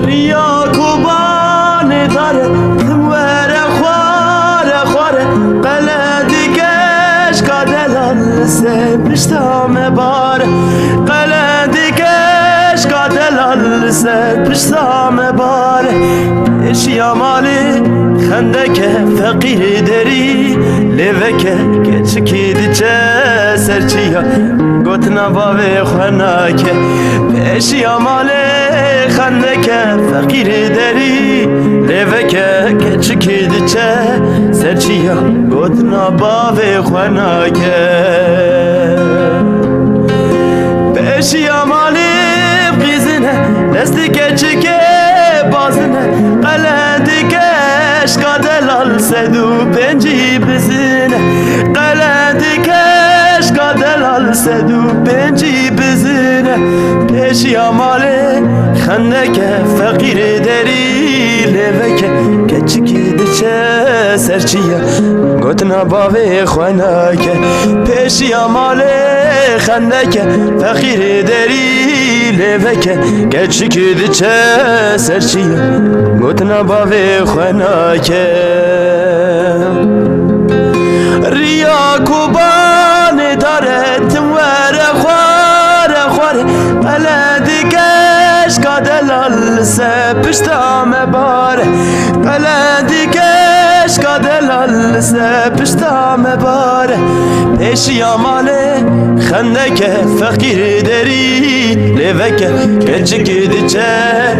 ریا کوبان داره تموره خواره قلدی کش کادلان سه پشتام باره قلدی کش کادلان سه پشتام باره اشیا مالی خنده که فقیر داری لیوه که چکی دیچه سرچیا گوتنا باوی خوانا که اشیا مالی خنده که فقیر داری لیوه که چکی دیچه سرچیا گوتنا باوی خوانا که اشیا مالی بغیزنه دستی که چکی بازنه قلدی کش کادلال سدو پنجی بزنه قلدی کش کادلال سدو پنجی بزنه پیشی آماله خنده که فقیر داری لیوه که کچکی دچه سرچیه گوتنا باوی خوانا که پیشی آماله خنده که فقیر داری لیوه که کچکی دچه سرچیه گوتنا باوی خوانا که ریا کوبان داره تموره خواره قلدی کش کادلال سه پشتام باره قلدی کش کادلال سه پشتام باره پیشی آماله خنده که فقیر داری لیوه که کچکی دیچه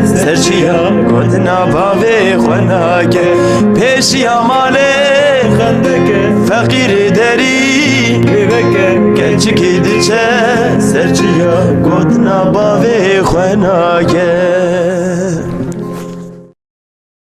سرچیا گوتنا باوی خوانا که پیشی آماله خنده که فقیر داری لیوه که کچکی دیچه سرچیا گوتنا باوی خوانا که